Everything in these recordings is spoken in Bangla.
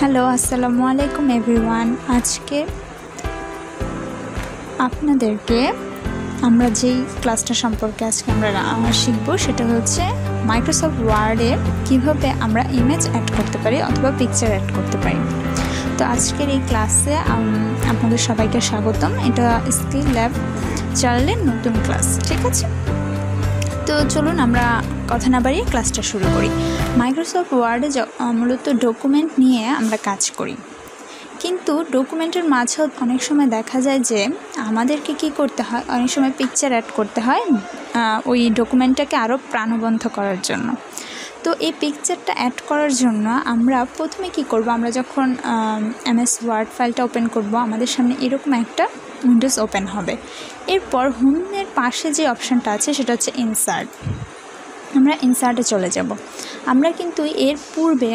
হ্যালো, আসসালামু আলাইকুম এভরিওয়ান। আজকে আপনাদেরকে আমরা যেই ক্লাসটা সম্পর্কে আজকে আমরা শিখব সেটা হচ্ছে মাইক্রোসফট ওয়ার্ডে কিভাবে আমরা ইমেজ অ্যাড করতে পারি অথবা পিকচার অ্যাড করতে পারি। তো আজকের এই ক্লাসে আপনাদের সবাইকে স্বাগতম। এটা স্কিল ল্যাব চ্যানেলের নতুন ক্লাস, ঠিক আছে? তো চলুন আমরা কথা না বাড়িয়ে ক্লাসটা শুরু করি। মাইক্রোসফট ওয়ার্ডে মূলত ডকুমেন্ট নিয়ে আমরা কাজ করি, কিন্তু ডকুমেন্টের মাঝেও অনেক সময় দেখা যায় যে আমাদেরকে কি করতে হয়, অনেক সময় পিকচার অ্যাড করতে হয় ওই ডকুমেন্টটাকে আরও প্রাণবন্ত করার জন্য। তো এই পিকচারটা অ্যাড করার জন্য আমরা প্রথমে কি করব, আমরা যখন MS ওয়ার্ড ফাইলটা ওপেন করব আমাদের সামনে এরকম একটা উইন্ডোজ ওপেন হবে। এরপর হোমের পাশে যে অপশানটা আছে সেটা হচ্ছে ইনসার্ট। আমরা ইনসার্টে চলে যাব। আমরা কিন্তু এর পূর্বে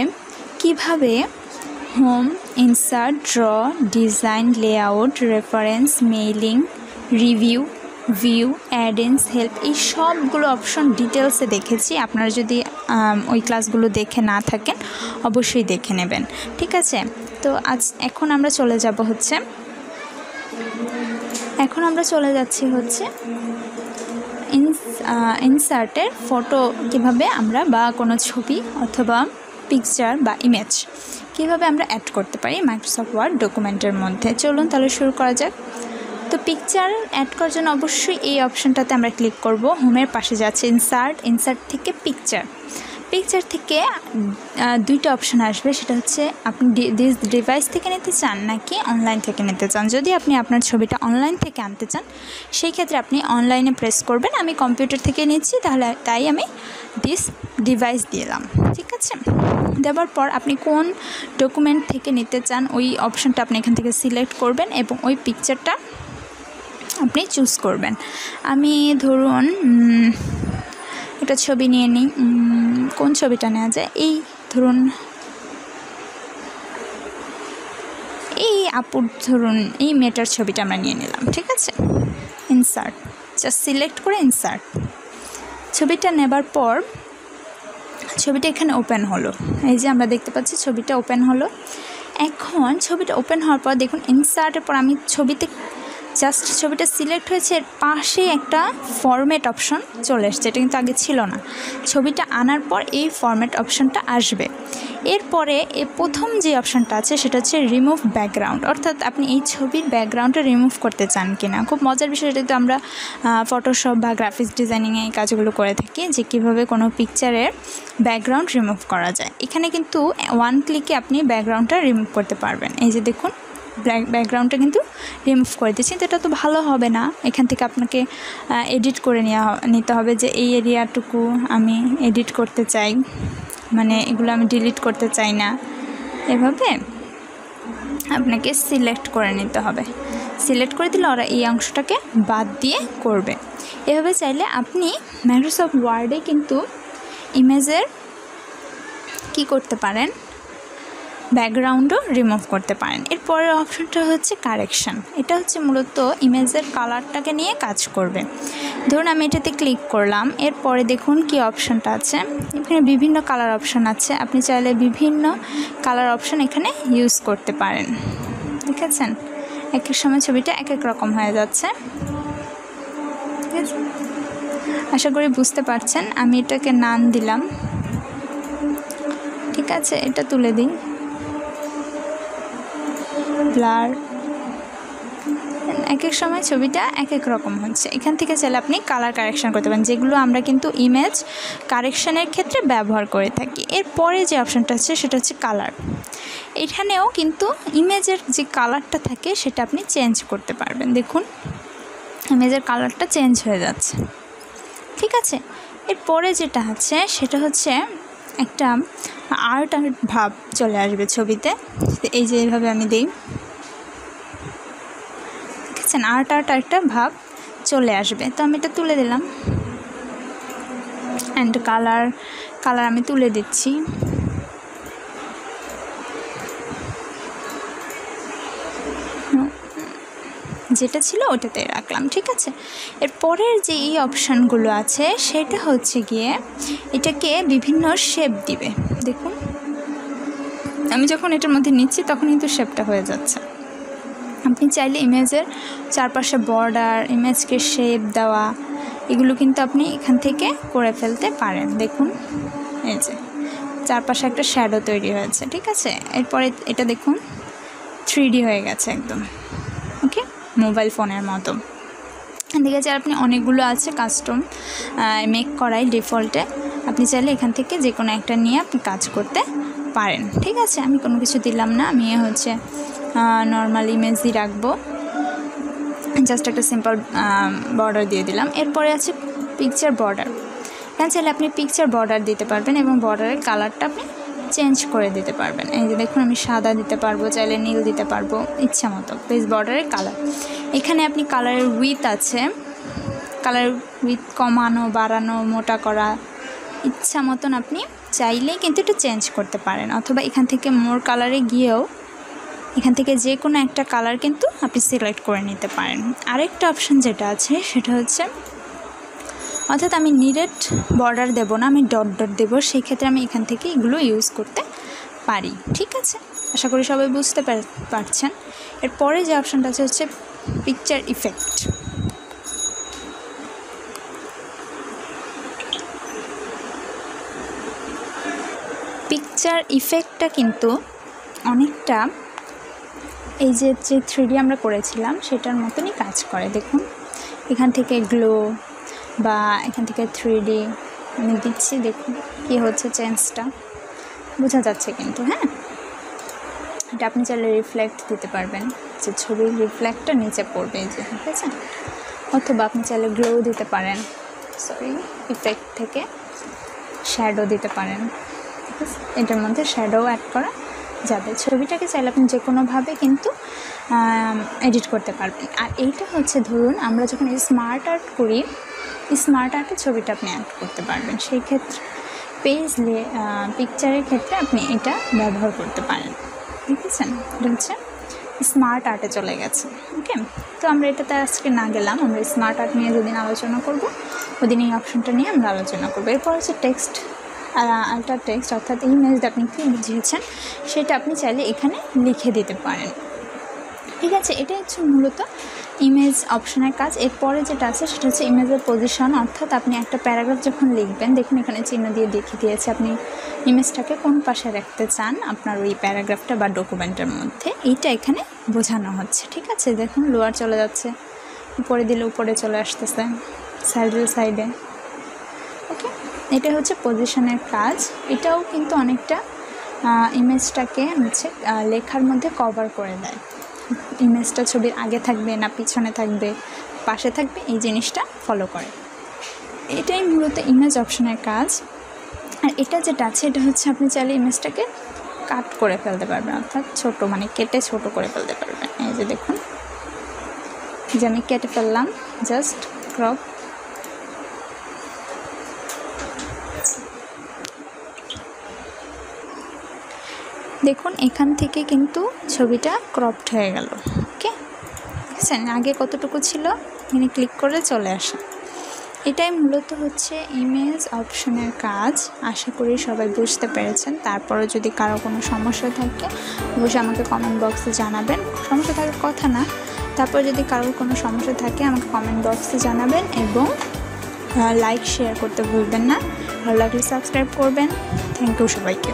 কিভাবে home, insert, draw, design, layout, references, mailing, review, view, add ins, help এই সবগুলো অপশন ডিটেলসে দেখেছি। আপনারা যদি ওই ক্লাসগুলো দেখে না থাকেন অবশ্যই দেখে নেবেন, ঠিক আছে? তো এখন আমরা চলে যাচ্ছি হচ্ছে ইনসার্টের ফটো কিভাবে আমরা বা কোনো ছবি অথবা পিকচার বা ইমেজ কিভাবে আমরা অ্যাড করতে পারি মাইক্রোসফট ওয়ার্ড ডকুমেন্টের মধ্যে। চলুন তাহলে শুরু করা যাক। তো পিকচার অ্যাড করার জন্য অবশ্যই এই অপশানটাতে আমরা ক্লিক করব। হোমের পাশে যাচ্ছে ইনসার্ট থেকে পিকচার থেকে দুইটা অপশান আসবে। সেটা হচ্ছে আপনি ডিভাইস থেকে নিতে চান নাকি অনলাইন থেকে নিতে চান। যদি আপনি আপনার ছবিটা অনলাইন থেকে আনতে চান সেই ক্ষেত্রে আপনি অনলাইনে প্রেস করবেন। আমি কম্পিউটার থেকে নিচ্ছি, তাই আমি ডিভাইস দিলাম, ঠিক আছে? দেওয়ার পর আপনি কোন ডকুমেন্ট থেকে নিতে চান ওই অপশানটা আপনি এখান থেকে সিলেক্ট করবেন এবং ওই পিকচারটা আপনি চুজ করবেন। আমি ধরুন একটা ছবি নিয়ে নিই। কোন ছবিটা নেওয়া যায়? এই ধরুন এই মেয়েটার ছবিটা আমরা নিয়ে নিলাম, ঠিক আছে? ইনসার্ট, জাস্ট সিলেক্ট করে ইনসার্ট। ছবিটা নেবার পর ছবিটা এখানে ওপেন হলো। এই যে আমরা দেখতে পাচ্ছি ছবিটা ওপেন হলো। এখন ছবিটা ওপেন হওয়ার পর দেখুন ইনসার্টের পর আমি ছবিটা সিলেক্ট হয়েছে, এর পাশে একটা ফরম্যাট অপশন চলে এসছে। এটা কিন্তু আগে ছিল না। ছবিটা আনার পর এই ফরম্যাট অপশনটা আসবে। এরপরে প্রথম যে অপশানটা আছে সেটা হচ্ছে রিমুভ ব্যাকগ্রাউন্ড, অর্থাৎ আপনি এই ছবির ব্যাকগ্রাউন্ডটা রিমুভ করতে চান কিনা। খুব মজার বিষয়, এটা তো আমরা ফটোশপ বা গ্রাফিক্স ডিজাইনিংয়ে এই কাজগুলো করে থাকি, যে কীভাবে কোনো পিকচারের ব্যাকগ্রাউন্ড রিমুভ করা যায়। এখানে কিন্তু ওয়ান ক্লিকে আপনি ব্যাকগ্রাউন্ডটা রিমুভ করতে পারবেন। এই যে দেখুন ব্যাকগ্রাউন্ডটা কিন্তু রিমুভ করে দিচ্ছি। তো এটা তো ভালো হবে না, এখান থেকে আপনাকে এডিট করে নিতে হবে যে এই এরিয়াটুকু আমি এডিট করতে চাই, মানে এগুলো আমি ডিলিট করতে চাই না। এভাবে আপনাকে সিলেক্ট করে নিতে হবে। সিলেক্ট করে দিলে ওরা এই অংশটাকে বাদ দিয়ে করবে। এভাবে চাইলে আপনি মাইক্রোসফট ওয়ার্ডে কিন্তু ইমেজের কি করতে পারেন, ব্যাকগ্রাউন্ডও রিমুভ করতে পারেন। এরপরের অপশনটা হচ্ছে কারেকশান। এটা হচ্ছে মূলত ইমেজের কালারটাকে নিয়ে কাজ করবে। ধরুন আমি এটাতে ক্লিক করলাম, এরপরে দেখুন কি অপশানটা আছে। এখানে বিভিন্ন কালার অপশান আছে, আপনি চাইলে বিভিন্ন কালার অপশান এখানে ইউজ করতে পারেন, দেখেছেন? এক এক সময় ছবিটা এক এক রকম হয়ে যাচ্ছে, ঠিক আছে? আশা করি বুঝতে পারছেন। আমি এটাকে নাম দিলাম, ঠিক আছে? এটা তুলে দিই, ব্লার। এক এক সময় ছবিটা এক এক রকম হচ্ছে। এখান থেকে চাইলে আপনি কালার কারেকশান করতে পারেন, যেগুলো আমরা কিন্তু ইমেজ কারেকশানের ক্ষেত্রে ব্যবহার করে থাকি। এরপরে যে অপশানটা আছে সেটা হচ্ছে কালার। এখানেও কিন্তু ইমেজের যে কালারটা থাকে সেটা আপনি চেঞ্জ করতে পারবেন। দেখুন ইমেজের কালারটা চেঞ্জ হয়ে যাচ্ছে, ঠিক আছে? এরপরে যেটা আছে সেটা হচ্ছে একটা আর্ট ভাব চলে আসবে ছবিতে। এই যে এইভাবে আমি দিই, দেখেছেন? আর্ট একটা ভাব চলে আসবে। তো আমি এটা তুলে দিলাম, অ্যান্ড কালার আমি তুলে দিচ্ছি। যেটা ছিল ওটাতে রাখলাম, ঠিক আছে? এরপরের যে এই অপশানগুলো আছে সেটা হচ্ছে গিয়ে এটাকে বিভিন্ন শেপ দিবে। দেখুন আমি যখন এটার মধ্যে নিচ্ছি তখন কিন্তু শেপটা হয়ে যাচ্ছে। আপনি চাইলে ইমেজের চারপাশে বর্ডার, ইমেজকে শেপ দেওয়া, এগুলো কিন্তু আপনি এখান থেকে করে ফেলতে পারেন। দেখুন এই যে চারপাশে একটা শ্যাডো তৈরি হয়েছে, ঠিক আছে। এরপরে এটা দেখুন 3D হয়ে গেছে একদম, ওকে, মোবাইল ফোনের মতো। ঠিক আছে, আপনি অনেকগুলো আছে কাস্টম মেক করাই ডিফল্টে, আপনি চাইলে এখান থেকে যে কোনো একটা নিয়ে আপনি কাজ করতে পারেন। ঠিক আছে, আমি কোনো কিছু দিলাম না, আমি হচ্ছে নর্মাল ইমেজই রাখবো, জাস্ট একটা সিম্পল বর্ডার দিয়ে দিলাম। এরপরে আছে পিকচার বর্ডার। এখানে চাইলে আপনি পিকচার বর্ডার দিতে পারবেন এবং বর্ডারের কালারটা আপনি চেঞ্জ করে দিতে পারবেন। এই যে দেখুন আমি সাদা দিতে পারবো, চাইলে নীল দিতে পারবো, ইচ্ছা মতো। পেজ বর্ডারের কালার, এখানে আপনি কালারের উইথ আছে, কালার উইথ কমানো, বাড়ানো, মোটা করা, ইচ্ছা মতন আপনি চাইলেই কিন্তু এটা চেঞ্জ করতে পারেন। অথবা এখান থেকে মোর কালারে গিয়েও এখান থেকে যে কোনো একটা কালার কিন্তু আপনি সিলেক্ট করে নিতে পারেন। আরেকটা অপশান যেটা আছে সেটা হচ্ছে, অর্থাৎ আমি নিরেট বর্ডার দেবো না, আমি ডট ডট দেবো, সেই ক্ষেত্রে আমি এখান থেকে এগুলো ইউজ করতে পারি। ঠিক আছে, আশা করি সবাই বুঝতে পারছেন। এরপরে যে অপশানটা আছে হচ্ছে পিকচার ইফেক্ট। পিকচার ইফেক্টটা কিন্তু অনেকটা এই যে 3D আমরা করেছিলাম সেটার মতনই কাজ করে। দেখুন এখান থেকে গ্লো বা এখান থেকে 3D আমি দিচ্ছি, দেখুন কী হচ্ছে, চেঞ্জটা বোঝা যাচ্ছে কিন্তু। হ্যাঁ, এটা আপনি চাইলে রিফ্লেক্ট দিতে পারবেন, যে ছবির রিফ্লেক্টটা নিচে পড়বে, এই যে, ঠিক আছে। অথবা আপনি চাইলে গ্লো দিতে পারেন, ইফেক্ট থেকে শ্যাডো দিতে পারেন, ঠিক আছে। এটার মধ্যে শ্যাডো অ্যাড করা যাবে। ছবিটাকে চাইলে আপনি যে কোনোভাবে কিন্তু এডিট করতে পারবেন। আর এইটা হচ্ছে ধরুন আমরা যখন স্মার্ট আর্ট করি, স্মার্ট আর্টে ছবিটা আপনি অ্যাড করতে পারবেন, সেই ক্ষেত্রে পিকচারের ক্ষেত্রে আপনি এটা ব্যবহার করতে পারেন। ঠিক আছে, এটা হচ্ছে স্মার্ট আর্টে চলে গেছে। ওকে, তো আমরা এটাতে আজকে না গেলাম, আমরা স্মার্ট আর্ট নিয়ে যেদিন আলোচনা করব ওদিন এই অপশনটা নিয়ে আমরা আলোচনা করবো। এরপর হচ্ছে টেক্সট, আল্টার টেক্সট, অর্থাৎ ইমেজটা আপনি কী বুঝিয়েছেন সেটা আপনি চাইলে এখানে লিখে দিতে পারেন। ঠিক আছে, এটা হচ্ছে মূলত ইমেজ অপশনের কাজ। এরপরে যেটা আছে সেটা হচ্ছে ইমেজের পজিশন, অর্থাৎ আপনি একটা প্যারাগ্রাফ যখন লিখবেন, দেখুন এখানে চিহ্ন দিয়ে দেখিয়ে দিয়েছে আপনি ইমেজটাকে কোন পাশে রাখতে চান আপনার ওই প্যারাগ্রাফটা বা ডকুমেন্টের মধ্যে, এইটা এখানে বোঝানো হচ্ছে। ঠিক আছে, দেখুন লোয়ার চলে যাচ্ছে, উপরে দিলে উপরে চলে আসতেছে, সাইডে। ওকে, এটা হচ্ছে পজিশনের কাজ। এটাও কিন্তু অনেকটা ইমেজটাকে হচ্ছে লেখার মধ্যে কভার করে দেয়। ইমেজটা ছবির আগে থাকবে না পিছনে থাকবে, পাশে থাকবে, এই জিনিসটা ফলো করে। এটাই মূলত ইমেজ অপশনের কাজ। আর এটা যেটা আছে এটা হচ্ছে আপনি চাইলে ইমেজটাকে কাট করে ফেলতে পারবেন, অর্থাৎ ছোটো, মানে কেটে ছোট করে ফেলতে পারবেন। এই যে দেখুন যে আমি কেটে ফেললাম, জাস্ট ক্রপ। দেখুন এখান থেকে কিন্তু ছবিটা ক্রপড হয়ে গেল। ওকে, বুঝছেন আগে কতটুকু ছিল, এখানে ক্লিক করে চলে আসে। এটাই মূলত হচ্ছে ইমেজ অপশনের কাজ। আশা করি সবাই বুঝতে পেরেছেন। তারপরে যদি কারো কোনো সমস্যা থাকে অবশ্যই আমাকে কমেন্ট বক্সে জানাবেন। সমস্যা থাকার কথা না, তারপর যদি কারোর কোনো সমস্যা থাকে আমাকে কমেন্ট বক্সে জানাবেন এবং লাইক শেয়ার করতে ভুলবেন না। ভালো লাগলে সাবস্ক্রাইব করবেন। থ্যাংক ইউ সবাইকে।